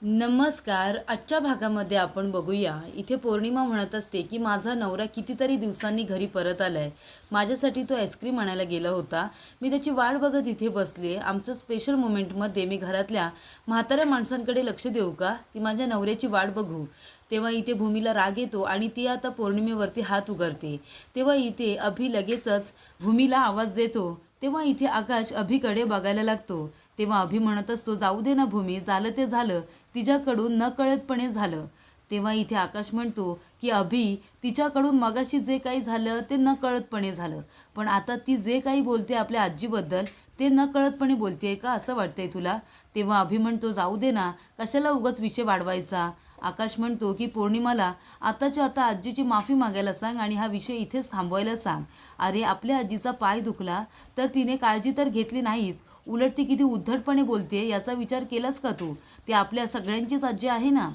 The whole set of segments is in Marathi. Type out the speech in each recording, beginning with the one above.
नमस्कार. आजच्या भागामध्ये आपण बघूया. इथे पौर्णिमा म्हणत असते की माझा नवरा कितीतरी दिवसांनी घरी परत आलाय. माझ्यासाठी तो आईस्क्रीम आणायला गेला होता. मी त्याची वाट बघत इथे बसले. आमचं स्पेशल मोमेंटमध्ये मी घरातल्या म्हाताऱ्या माणसांकडे लक्ष देऊ का की माझ्या नवऱ्याची वाट बघू. तेव्हा इथे भूमीला राग येतो आणि ती आता पौर्णिमेवरती हात उगारते. तेव्हा इथे अभि लगेचच भूमीला आवाज देतो. तेव्हा इथे आकाश अभिकडे बघायला लागतो. तेव्हा अभि म्हणत असतो, जाऊ दे ना भूमी, झालं ते झालं, तिच्याकडून नकळतपणे झालं. तेव्हा इथे आकाश म्हणतो की अभि, तिच्याकडून मगाशी जे काही झालं ते नकळतपणे झालं, पण आता ती जे काही बोलते आपल्या आजीबद्दल ते नकळतपणे बोलते का, असं वाटतंय तुला? तेव्हा अभि म्हणतो, जाऊ दे ना, कशाला उगाच विषय वाढवायचा. आकाश म्हणतो की पौर्णिमाला आताच्या आता आजीची माफी मागायला सांग आणि हा विषय इथेच थांबवायला सांग. अरे, आपल्या आजीचा पाय दुखला तर तिने काळजी तर घेतली नाहीच, उलट ती किती उद्धटपणे बोलते याचा विचार केलास का तू? ती आपल्या सगळ्यांचीच आजी आहे ना.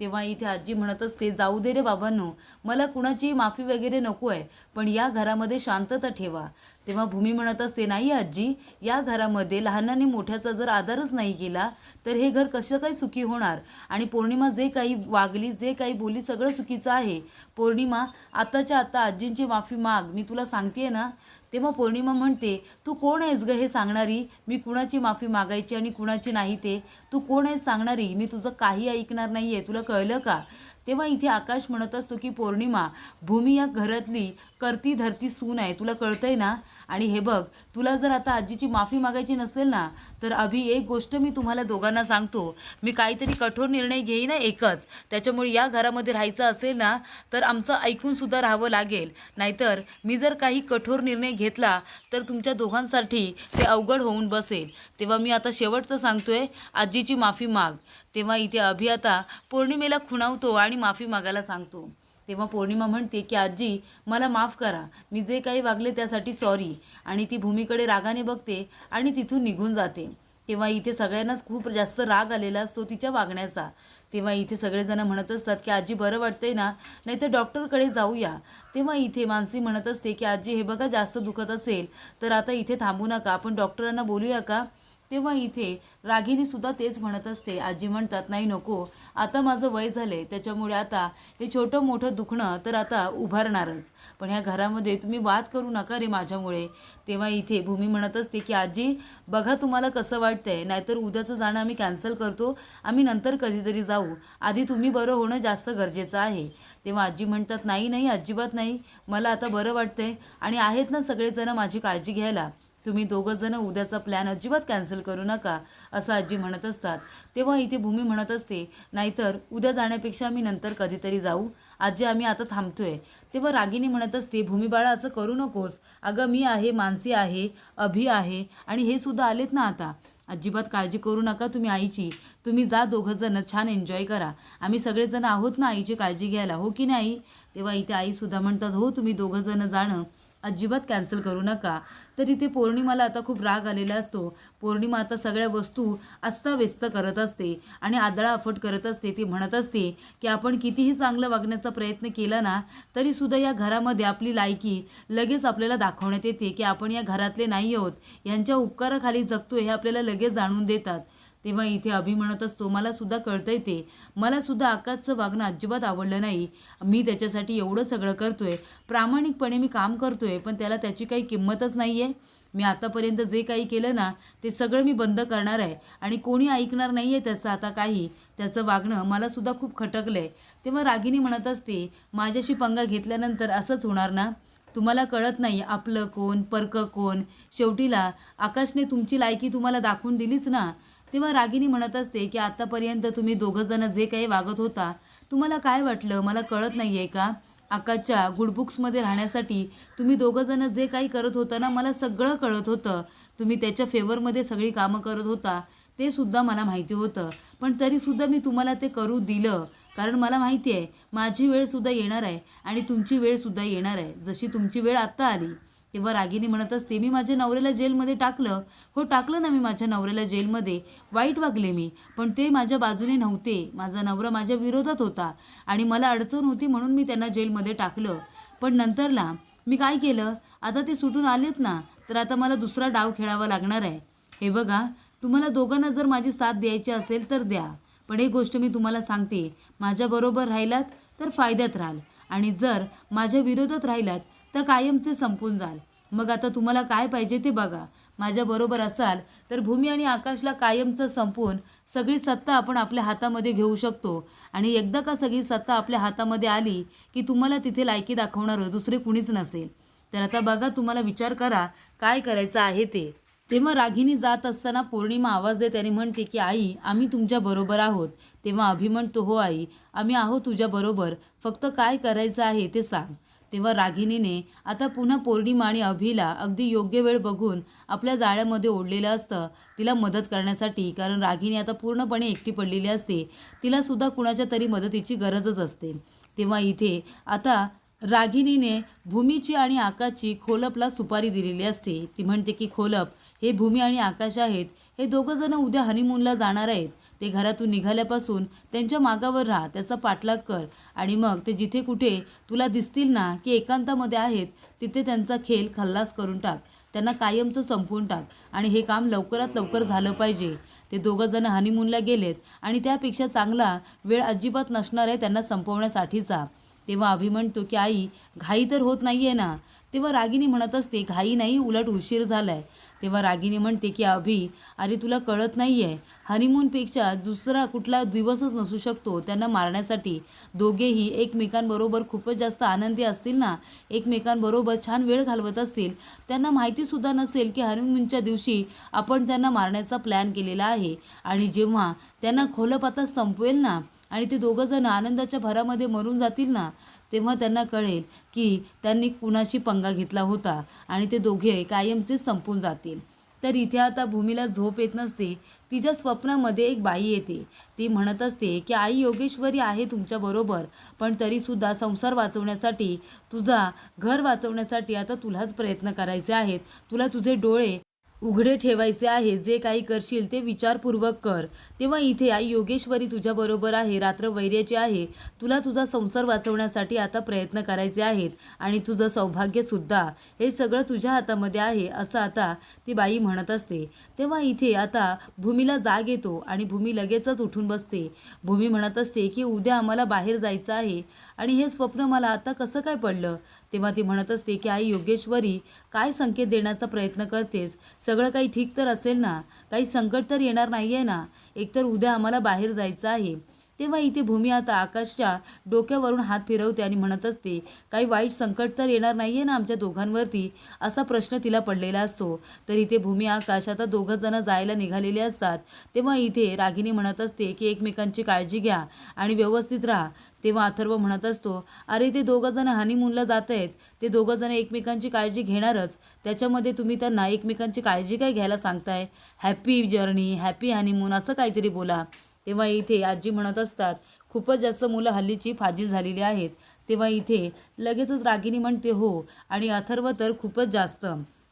तेव्हा इथे आजी म्हणत असते, जाऊ दे रे बाबांनो, मला कुणाची माफी वगैरे नको आहे, पण या घरामध्ये शांतता ठेवा. तेव्हा भूमी म्हणत असते, नाही आजी, या घरामध्ये लहानाने मोठ्याचा जर आदरच नाही केला तर हे घर कसं काही सुखी होणार. आणि पौर्णिमा जे काही वागली, जे काही बोलली, सगळं चुकीचं आहे. पौर्णिमा, आताच्या आता आजींची माफी माग, मी तुला सांगते ना. तेव्हा पौर्णिमा म्हणते, तू कोण आहेस ग हे सांगणारी? मी कुणाची माफी मागायची आणि कुणाची नाही ते तू कोण आहेस सांगणारी? मी तुझं काही ऐकणार नाही आहे, तुला कळलं का? तेव्हा इथे आकाश म्हणत असतो की पौर्णिमा, भूमी या घरातली करती धरती सून आहे, तुला कळतंय ना. आणि हे बघ, तुला जर आता आजीची माफी मागायची नसेल ना, तर अभि, एक गोष्ट मी तुम्हाला दोघांना सांगतो, मी काहीतरी कठोर निर्णय घेईन एकच. त्याच्यामुळे या घरामध्ये राहायचं असेल ना तर आमचं ऐकून सुद्धा राहावं लागेल, नाहीतर मी जर काही कठोर निर्णय घेतला तर तुमच्या दोघांसाठी ते अवघड होऊन बसेल. तेव्हा मी आता शेवटचं सांगतोय, आजीची माफी माग. तेव्हा इथे अभि आता पौर्णिमेला खुणावतो आणि माफी मागायला सांगतो. तेव्हा पौर्णिमा म्हणते की आजी, मला माफ करा, मी जे काही वागले त्यासाठी सॉरी. आणि ती भूमीकडे रागाने बघते आणि तिथून निघून जाते. तेव्हा इथे सगळ्यांनाच खूप जास्त राग आलेला असतो तिच्या वागण्याचा. तेव्हा इथे सगळेजण म्हणत असतात की आजी, बरं वाटतंय ना, नाही तर डॉक्टरकडे जाऊया. तेव्हा इथे मानसी म्हणत असते की आजी, हे बघा, जास्त दुखत असेल तर आता इथे थांबू नका, आपण डॉक्टरांना बोलूया का? तेव्हा इथे रागिनी सुद्धा तेच म्हणत असते. आजी म्हणतात, नाही नको, आता माझं वय झालंय, त्याच्यामुळे आता हे छोटं मोठं दुखणं तर आता उभारणारच, पण ह्या घरामध्ये तुम्ही वाद करू नका रे माझ्यामुळे. तेव्हा इथे भूमी म्हणत असते की आजी, बघा तुम्हाला कसं वाटतंय, नाहीतर उद्याचं जाणं आम्ही कॅन्सल करतो, आम्ही नंतर कधीतरी जाऊ, आधी तुम्ही बरं होणं जास्त गरजेचं आहे. तेव्हा आजी म्हणतात, नाही नाही, अजिबात नाही, मला आता बरं वाटतंय आणि आहेत ना सगळेजण माझी काळजी घ्यायला, तुम्ही दोघं जण उद्याचा प्लॅन अजिबात कॅन्सल करू नका, असं आजी म्हणत असतात. तेव्हा इथे भूमी म्हणत असते, नाहीतर उद्या जाण्यापेक्षा आम्ही नंतर कधीतरी जाऊ, आजी आम्ही आता थांबतोय. तेव्हा रागिनी म्हणत असते, भूमी बाळा, असं करू नकोस, अगं मी आहे, मानसी आहे, अभि आहे आणि हे सुद्धा आलेत ना आता, अजिबात काळजी करू नका तुम्ही आईची, तुम्ही जा दोघंजण, छान एन्जॉय करा, आम्ही सगळेजण आहोत ना आईची काळजी घ्यायला, हो की नाही? तेव्हा इथे आईसुद्धा म्हणतात, हो, तुम्ही दोघंजण जाणं अजिबात कॅन्सल करू नका. तर इथे पौर्णिमाला आता खूप राग आलेला असतो. पौर्णिमा आता सगळ्या वस्तू अस्ताव्यस्त करत असते आणि आदळाआफट करत असते. ती म्हणत असते की आपण कितीही चांगलं वागण्याचा प्रयत्न केला ना तरीसुद्धा या घरामध्ये आपली लायकी लगेच आपल्याला दाखवण्यात येते की आपण या घरातले नाही आहोत, यांच्या उपकाराखाली जगतोय हे आपल्याला लगेच जाणून देतात. तेव्हा इथे अभि म्हणत असतो, मला सुद्धा कळतंय ते, मला सुद्धा आकाशचं वागणं अजिबात आवडलं नाही, मी त्याच्यासाठी एवढं सगळं करतोय, प्रामाणिकपणे मी काम करतोय, पण त्याला त्याची काही किंमतच नाही आहे. मी आतापर्यंत जे काही केलं ना ते सगळं मी बंद करणार आहे आणि कोणी ऐकणार नाही आहे त्याचं आता काही, त्याचं वागणं मला सुद्धा खूप खटकलं आहे. तेव्हा रागिनी म्हणत असते, माझ्याशी पंगा घेतल्यानंतर असंच होणार ना, तुम्हाला कळत नाही आपलं कोण परकं कोण, शेवटीला आकाशने तुमची लायकी तुम्हाला दाखवून दिलीच ना. तेव्हा रागिनी म्हणत असते की आतापर्यंत तुम्ही दोघंजण जे काही वागत होता, तुम्हाला काय वाटलं, मला कळत नाही आहे का? आकाशच्या गुड बुक्समध्ये राहण्यासाठी तुम्ही दोघंजण जे काही करत होता ना, मला सगळं कळत होतं, तुम्ही त्याच्या फेवरमध्ये सगळी कामं करत होता, ते सुद्धा मला माहिती होतं, पण तरीसुद्धा मी तुम्हाला ते करू दिलं, कारण मला माहिती आहे माझी वेळसुद्धा येणार आहे आणि तुमची वेळसुद्धा येणार आहे, जशी तुमची वेळ आत्ता आली. तेव्हा रागिनी म्हणत असते, मी माझ्या नवऱ्याला जेलमध्ये टाकलं, हो टाकलं ना मी माझ्या नवऱ्याला जेलमध्ये, वाईट वागले मी, पण ते माझ्या बाजूने नव्हते, माझा नवरा माझ्या विरोधात होता आणि मला अडचण होती म्हणून मी त्यांना जेलमध्ये टाकलं. पण नंतरला मी काय केलं, आता ते सुटून आलेत ना, तर आता मला दुसरा डाव खेळावा लागणार आहे. हे बघा, तुम्हाला दोघांना जर माझी साथ द्यायची असेल तर द्या, पण एक गोष्ट मी तुम्हाला सांगते, माझ्याबरोबर राहिलात तर फायद्यात राहाल आणि जर माझ्या विरोधात राहिलात तर कायमचे संपून जाल. मग आता तुम्हाला काय पाहिजे ते बघा. माझ्याबरोबर असाल तर भूमी आणि आकाशला कायमचं संपवून सगळी सत्ता आपण आपल्या हातामध्ये घेऊ शकतो आणि एकदा का सगळी सत्ता आपल्या हातामध्ये आली की तुम्हाला तिथे लायकी दाखवणारं दुसरे कुणीच नसेल. तर आता बघा, तुम्हाला विचार करा काय करायचं आहे ते. तेव्हा रागिनी जात असताना पौर्णिमा आवाज देते आणि म्हणते की आई, आम्ही तुमच्या बरोबर आहोत. तेव्हा अभि म्हणतो, हो आई, आम्ही आहोत तुझ्या बरोबर, फक्त काय करायचं आहे ते सांग. तेव्हा रागिनीने आता पुन्हा पौर्णिमा आणि अभिला अगदी योग्य वेळ बघून आपल्या जाळ्यामध्ये ओढलेलं असतं तिला मदत करण्यासाठी. कारण रागिनी आता पूर्णपणे एकटी पडलेली असते, तिला सुद्धा कुणाच्या तरी मदतीची गरजच असते. तेव्हा इथे आता रागिनीने भूमीची आणि आकाशची खोलपला सुपारी दिलेली असते. ती म्हणते की खोलप, हे भूमी आणि आकाश आहेत, हे दोघं जण उद्या हनीमूनला जाणार आहेत. ते घरातून निघाल्यापासून त्यांच्या मागावर राहा, त्याचा पाठलाग कर आणि मग ते जिथे कुठे तुला दिसतील ना की एकांतामध्ये आहेत तिथे त्यांचा खेळ खल्लास करून टाक, त्यांना कायमचं संपवून टाक आणि हे काम लवकरात लवकर झालं पाहिजे. ते दोघं जण हनीमूनला गेलेत आणि त्यापेक्षा चांगला वेळ अजिबात नसणार आहे त्यांना संपवण्यासाठीचा. तेव्हा अभि म्हणतो की आई, घाई तर होत नाही आहे ना. तेव्हा रागिनी म्हणत असते, घाई नाही, उलट उशीर झालाय. तेव्हा रागिनी म्हणते की अभि, अरे तुला कळत नाही आहे, हनीमूनपेक्षा दुसरा कुठला दिवसच नसू शकतो त्यांना मारण्यासाठी. दोघेही एकमेकांबरोबर खूपच जास्त आनंदी असतील ना, एकमेकांबरोबर छान वेळ घालवत असतील. त्यांना माहितीसुद्धा नसेल की हनीमूनच्या दिवशी आपण त्यांना मारण्याचा प्लॅन केलेला आहे आणि जेव्हा त्यांना खोलप आता संपवेल ना आणि ते दोघं जण आनंदाच्या भरामध्ये मरून जातील ना, तेव्हा त्यांना कळेल की त्यांनी कुणाशी पंगा घेतला होता आणि ते दोघे कायमचे संपून जातील. तर इथे आता भूमीला झोप येत नसते. तिच्या स्वप्नामध्ये एक बाई येते. ती म्हणत असते की आई, योगेश्वरी आहे तुमच्याबरोबर, पण तरीसुद्धा संसार वाचवण्यासाठी, तुझा घर वाचवण्यासाठी आता तुलाच प्रयत्न करायचे आहेत. तुला तुझे डोळे उघडे ठेवायचे आहे. जे काही करशील ते विचारपूर्वक कर. तेव्हा इथे आई योगेश्वरी तुझ्याबरोबर आहे, रात्र वैर्याची आहे. तुला तुझा संसार वाचवण्यासाठी आता प्रयत्न करायचे आहेत आणि तुझं सौभाग्यसुद्धा, हे सगळं तुझ्या हातामध्ये आहे, असं आता ती बाई म्हणत असते. तेव्हा इथे आता भूमीला जाग येतो आणि भूमी लगेचच उठून बसते. भूमी म्हणत असते की उद्या आम्हाला बाहेर जायचं आहे आणि हे स्वप्न मला आता कसं काय पडलं. तेव्हा ती म्हणत असते की आई योगेश्वरी, काय संकेत देण्याचा प्रयत्न करतेस. सगळं काही ठीक तर असेल ना, काही संकट तर येणार नाही आहे ना. एकतर उद्या आम्हाला बाहेर जायचं आहे. तेव्हा इथे भूमी आता आकाशच्या डोक्यावरून हात फिरवते आणि म्हणत असते, काही वाईट संकट तर येणार नाही आहे ना आमच्या दोघांवरती, असा प्रश्न तिला पडलेला असतो. तर इथे भूमी आकाश आता दोघं जण जायला निघालेले असतात. तेव्हा इथे रागिनी म्हणत असते की एकमेकांची काळजी घ्या आणि व्यवस्थित राहा. तेव्हा अथर्व म्हणत असतो, अरे ते दोघं जण हनीमूनला जात आहेत, ते दोघं जण एकमेकांची काळजी घेणारच, त्याच्यामध्ये तुम्ही त्यांना एकमेकांची काळजी काय घ्यायला सांगताय. हॅपी जर्नी, हॅपी हनीमून असं काहीतरी बोला. तेव्हा इथे आजी म्हणत असतात, खूपच जास्त मुलं हल्लीची फाजील झालेली आहेत. तेव्हा इथे लगेचच रागिनी म्हणते, हो, आणि अथर्व तर खूपच जास्त.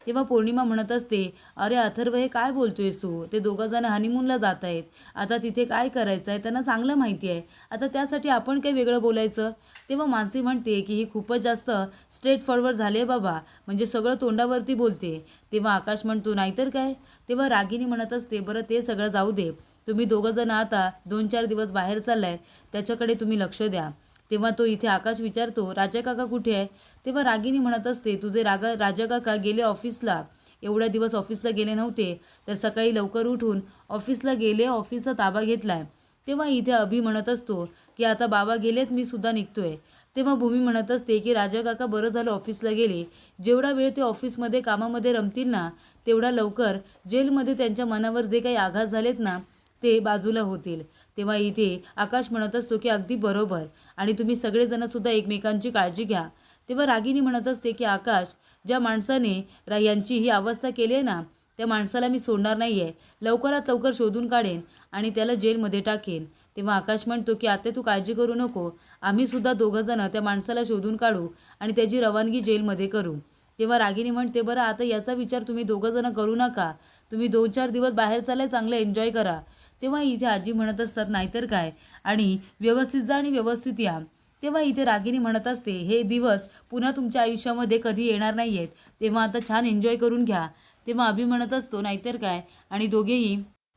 तेव्हा पौर्णिमा म्हणत असते, अरे अथर्व, हे काय बोलतोयस तू. ते दोघं जण हनीमूनला जात आहेत, आता तिथे काय करायचं आहे त्यांना चांगलं माहिती आहे, आता त्यासाठी आपण काही वेगळं बोलायचं. तेव्हा मानसी म्हणते की ही खूपच जास्त स्ट्रेट फॉरवर्ड झाले बाबा, म्हणजे सगळं तोंडावरती बोलते. तेव्हा आकाश म्हणतो, नाहीतर काय. तेव्हा रागिनी म्हणत असते, बरं ते सगळं जाऊ दे, तुम्ही दोघं जण आता 2-4 दिवस बाहेर चाललाय, त्याच्याकडे तुम्ही लक्ष द्या. तेव्हा तो इथे आकाश विचारतो, राजा काका कुठे आहे. तेव्हा रागिनी म्हणत असते, तुझे राजा काका गेले ऑफिसला, एवढ्या दिवस ऑफिसला गेले नव्हते, तर सकाळी लवकर उठून ऑफिसला गेले, ऑफिसचा ताबा घेतलाय. तेव्हा इथे अभि म्हणत असतो की आता बाबा गेलेत, मी सुद्धा निघतोय. तेव्हा भूमी म्हणत असते की राजा काका बरं झालं ऑफिसला गेले, जेवढा वेळ ते ऑफिसमध्ये कामामध्ये रमतील ना, तेवढा लवकर जेलमध्ये त्यांच्या मनावर जे काही आघात झालेत ना, ते बाजूला होतील. तेव्हा इथे आकाश म्हणत असतो की अगदी बरोबर, आणि तुम्ही सगळेजणसुद्धा एकमेकांची काळजी घ्या. तेव्हा रागिनी म्हणत असते की आकाश, ज्या माणसाने यांची ही अवस्था केली आहे ना, त्या माणसाला मी सोडणार नाही आहे, लवकरात लवकर शोधून काढेन आणि त्याला जेलमध्ये टाकेन. तेव्हा आकाश म्हणतो की आता तू काळजी करू नको, आम्हीसुद्धा दोघंजणं त्या माणसाला शोधून काढू आणि त्याची रवानगी जेलमध्ये करू. तेव्हा रागिनी म्हणते, बरं आता याचा विचार तुम्ही दोघंजणं करू नका, तुम्ही 2-4 दिवस बाहेर चालले, चांगलं एन्जॉय करा. तेव्हा इथे आजी म्हणत असतात, नाहीतर काय, आणि व्यवस्थित जा आणि व्यवस्थित या. तेव्हा इथे रागिनी म्हणत असते, हे दिवस पुन्हा तुमच्या आयुष्यामध्ये कधी येणार नाही आहेत, तेव्हा आता छान एन्जॉय करून घ्या. तेव्हा अभि म्हणत असतो, नाहीतर काय, आणि दोघेही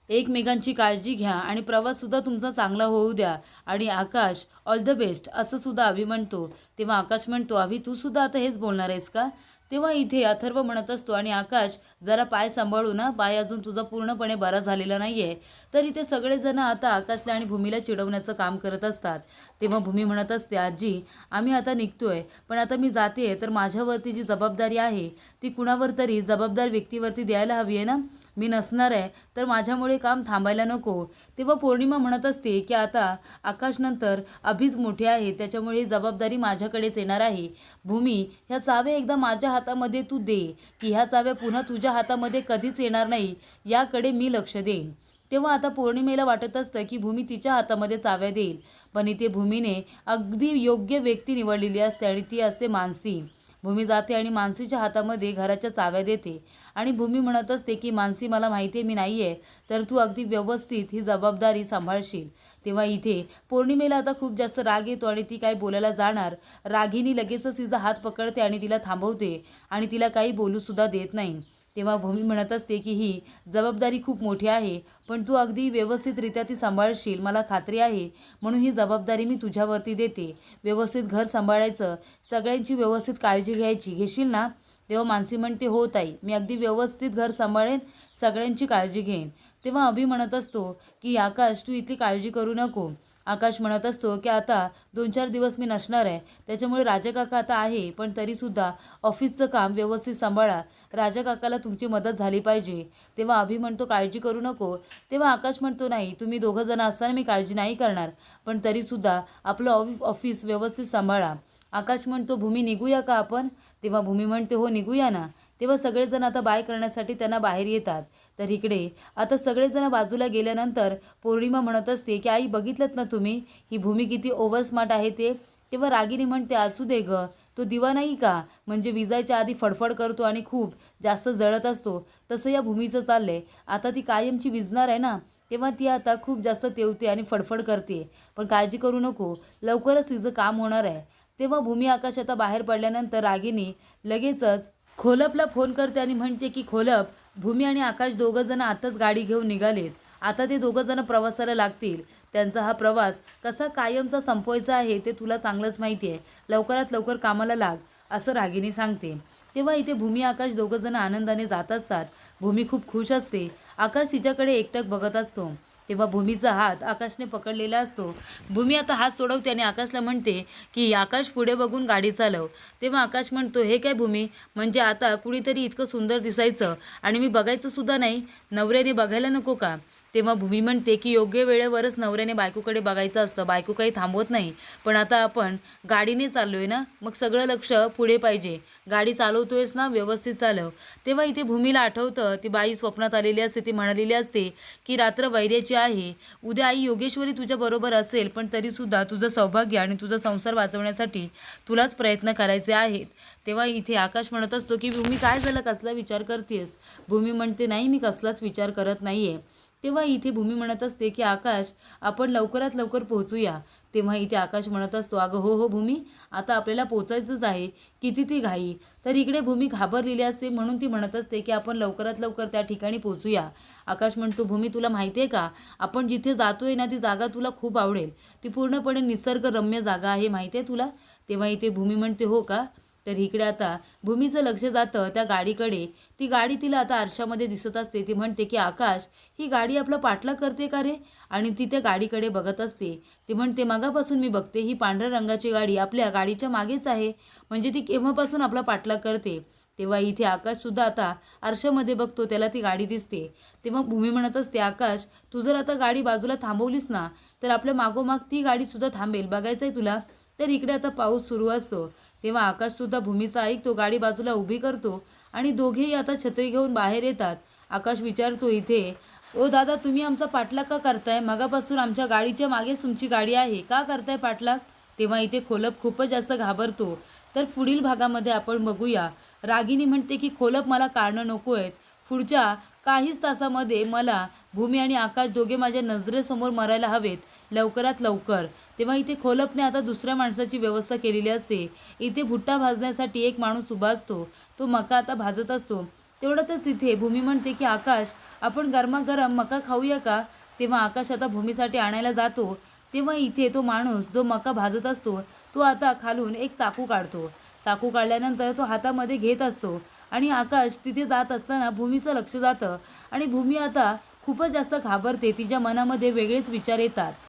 एकमेकांची काळजी घ्या आणि प्रवाससुद्धा तुमचा चांगला होऊ द्या. आणि आकाश ऑल द बेस्ट असं सुद्धा अभि म्हणतो. तेव्हा आकाश म्हणतो, अभि तू सुद्धा आता हेच बोलणार आहेस का? तेव्हा इथे अथर्व म्हणत असतो, आणि आकाश जरा पाय सांभाळू ना, पाय अजून तुझा पूर्णपणे बरा झालेला नाही आहे. तर इथे सगळेजण आता आकाशला आणि भूमीला चिडवण्याचं काम करत असतात. तेव्हा भूमी म्हणत असते, आजी आम्ही आता निघतोय, पण आता मी जाते तर माझ्यावरती जी जबाबदारी आहे ती कुणावर तरी जबाबदार व्यक्तीवरती द्यायला हवी आहे ना. मी नसणार आहे तर माझ्यामुळे काम थांबायला नको. तेव्हा पौर्णिमा म्हणत असते की आता आकाशनंतर अभिच मोठे आहे, त्याच्यामुळे ही जबाबदारी माझ्याकडेच येणार आहे. भूमी, ह्या चाव्या एकदा माझ्या हातामध्ये तू दे, की ह्या चाव्या पुन्हा तुझ्या हातामध्ये कधीच येणार नाही, याकडे मी लक्ष देईन. तेव्हा आता पौर्णिमेला वाटत असतं की भूमी तिच्या हातामध्ये चाव्या देईल, पण इथे भूमीने अगदी योग्य व्यक्ती निवडलेली असते आणि ती असते मानसी. भूमी जाते आणि मानसीच्या हातामध्ये घराच्या चाव्या देते आणि भूमी म्हणत असते की मानसी, मला माहिती आहे मी नाही आहे, तर तू अगदी व्यवस्थित ही जबाबदारी सांभाळशील. तेव्हा इथे पौर्णिमेला आता खूप जास्त राग येतो आणि ती काय बोलायला जाणार, रागिनी लगेचच तिचा हात पकडते आणि तिला थांबवते आणि तिला काही बोलूसुद्धा देत नाही. तेव्हा भूमी म्हणत असते की ही जबाबदारी खूप मोठी आहे, पण तू अगदी व्यवस्थितरित्या ती सांभाळशील, मला खात्री आहे, म्हणून ही जबाबदारी मी तुझ्यावरती देते. व्यवस्थित घर सांभाळायचं, सगळ्यांची व्यवस्थित काळजी घेशील ना? तेव्हा मानसी म्हणते, हो ताई, मी अगदी व्यवस्थित घर सांभाळेन, सगळ्यांची काळजी घेईन. तेव्हा अभि म्हणत असतो की आकाश तू इतकी काळजी करू नको. आकाश म्हणत असतो की आता 2-4 दिवस मी नसणार आहे, त्याच्यामुळे राजाकाका आता आहे, पण तरीसुद्धा ऑफिसचं काम व्यवस्थित सांभाळा, राजाकाकाला तुमची मदत झाली पाहिजे. तेव्हा अभि म्हणतो, काळजी करू नको. तेव्हा आकाश म्हणतो, नाही, तुम्ही दोघं जण असताना मी काळजी नाही करणार, पण तरीसुद्धा आपलं ऑफिस व्यवस्थित सांभाळा. आकाश म्हणतो, भूमी निघूया का आपण? तेव्हा भूमी म्हणते, हो निघूया ना. तेव्हा सगळेजण आता बाय करण्यासाठी त्यांना बाहेर येतात. तर इकडे आता सगळेजण बाजूला गेल्यानंतर पौर्णिमा म्हणत असते की आई बघितलं ना तुम्ही, ही भूमी किती ओव्हर स्मार्ट आहे ते. तेव्हा रागिनी म्हणते, असू दे ग, तो दिवा नाही का, म्हणजे विजायच्या आधी फडफड करतो आणि खूप जास्त जळत असतो, तसं या भूमीचं चाललंय. आता ती कायमची विजणार आहे ना, तेव्हा ती आता खूप जास्त तेवते आणि फडफड करते, पण काळजी करू नको, लवकरच तिचं काम होणार आहे. तेव्हा भूमी आकाश आता बाहेर पडल्यानंतर रागिनी लगेचच खोलपला फोन करते आणि म्हणते की खोलप, भूमी आणि आकाश दोघं जण आताच गाडी घेऊन निघालेत, आता ते दोघं जण प्रवासाला लागतील. त्यांचा हा प्रवास कसा कायमचा संपवायचा आहे ते तुला चांगलंच माहिती आहे, लवकरात लवकर कामाला लाग, असं रागिनी सांगते. तेव्हा इथे भूमी आकाश दोघं जण आनंदाने जात असतात. भूमी खूप खुश असते, आकाश तिच्याकडे एकटक बघत असतो. तेव्हा भूमीचा हात आकाशने पकडलेला असतो. भूमी आता हात सोडवते आणि आकाशला म्हणते की आकाश पुढे बघून गाडी चालव. तेव्हा आकाश म्हणतो, हे काय भूमी, म्हणजे आता कुणीतरी इतकं सुंदर दिसायचं आणि मी बघायचं सुद्धा नाही, नवऱ्याने बघायला नको का? तेव्हा भूमी म्हणते की योग्य वेळेवरच नवऱ्याने बायकोकडे बघायचं असतं, बायको काही थांबवत नाही, पण आता आपण गाडीने चाललोय ना, मग सगळं लक्ष पुढे पाहिजे, गाडी चालवतोयस ना, व्यवस्थित चालव. तेव्हा इथे भूमीला आठवतं ती बाई स्वप्नात आलेली असते, ती म्हणालेली असते की रात्र वैर्याची आहे, उद्या आई योगेश्वरी तुझ्याबरोबर असेल, पण तरीसुद्धा तुझं सौभाग्य आणि तुझा संसार वाचवण्यासाठी तुलाच प्रयत्न करायचे आहेत. तेव्हा इथे आकाश म्हणत असतो की भूमी काय झालं, कसला विचार करतेस? भूमी म्हणते, नाही, मी कसलाच विचार करत नाही आहे. तेव्हा इथे भूमी म्हणत असते की आकाश आपण लवकरात लवकर पोहोचूया. तेव्हा इथे आकाश म्हणत असतो, अगं हो हो भूमी, आता आपल्याला पोचायचंच आहे, किती ती घाई. तर इकडे भूमी घाबरलेली असते, म्हणून ती म्हणत असते की आपण लवकरात लवकर त्या ठिकाणी पोहोचूया. आकाश म्हणतो, भूमी तुला माहिती आहे का, आपण जिथे जातोय ना ती जागा तुला खूप आवडेल, ती पूर्णपणे निसर्गरम्य जागा आहे, माहिती आहे तुला? तेव्हा इथे भूमी म्हणते, हो का? तर इकडे आता भूमीचं लक्ष जातं त्या गाडीकडे. ती गाडी तिला आता आरशामध्ये दिसत असते. ती म्हणते की आकाश, ही गाडी आपला पाठलाग करते का रे? आणि ती त्या गाडीकडे बघत असते. ती म्हणते, मगापासून मी बघते, ही पांढऱ्या रंगाची गाडी आपल्या गाडीच्या मागेच आहे, म्हणजे ती केव्हापासून आपला पाठलाग करते. तेव्हा इथे आकाशसुद्धा आता आरशामध्ये बघतो, त्याला ती गाडी दिसते. तेव्हा भूमी म्हणत असते, आकाश तू जर आता गाडी बाजूला थांबवलीस ना, तर आपल्या मागोमाग ती गाडीसुद्धा थांबेल, बघायचं आहे तुला? तर इकडे आता पाऊस सुरू असतो. तेव्हा आकाशसुद्धा भूमीचा ऐकतो, गाडी बाजूला उभी करतो आणि दोघेही आता छत्री घेऊन बाहेर येतात. आकाश विचारतो इथे, ओ दादा, तुम्ही आमचा पाठलाग का करताय? मगापासून आमच्या गाडीच्या मागेच तुमची गाडी आहे, का करताय पाठलाग? तेव्हा इथे खोलप खूपच जास्त घाबरतो. तर पुढील भागामध्ये आपण बघूया. रागिनी म्हणते की खोलप, मला कारणं नको आहेत, पुढच्या काहीच तासामध्ये मला भूमी आणि आकाश दोघे माझ्या नजरेसमोर मरायला हवेत, लवकरात लवकर. तेव्हा इथे खोलपने आता दुसऱ्या माणसाची व्यवस्था केलेली असते. इथे भुट्टा भाजण्यासाठी एक माणूस उभा असतो, तो मका आता भाजत असतो. तेवढ्यातच इथे भूमी म्हणते की आकाश, आपण गरमागरम मका खाऊया का? तेव्हा आकाश आता भूमीसाठी आणायला जातो. तेव्हा इथे तो माणूस जो मका भाजत असतो तो आता खालून एक चाकू काढतो. चाकू काढल्यानंतर तो हातामध्ये घेत असतो आणि आकाश तिथे जात असताना भूमीचं लक्ष जातं आणि भूमी आता खूपच जास्त घाबरते. तिच्या मनामध्ये वेगळेच विचार येतात.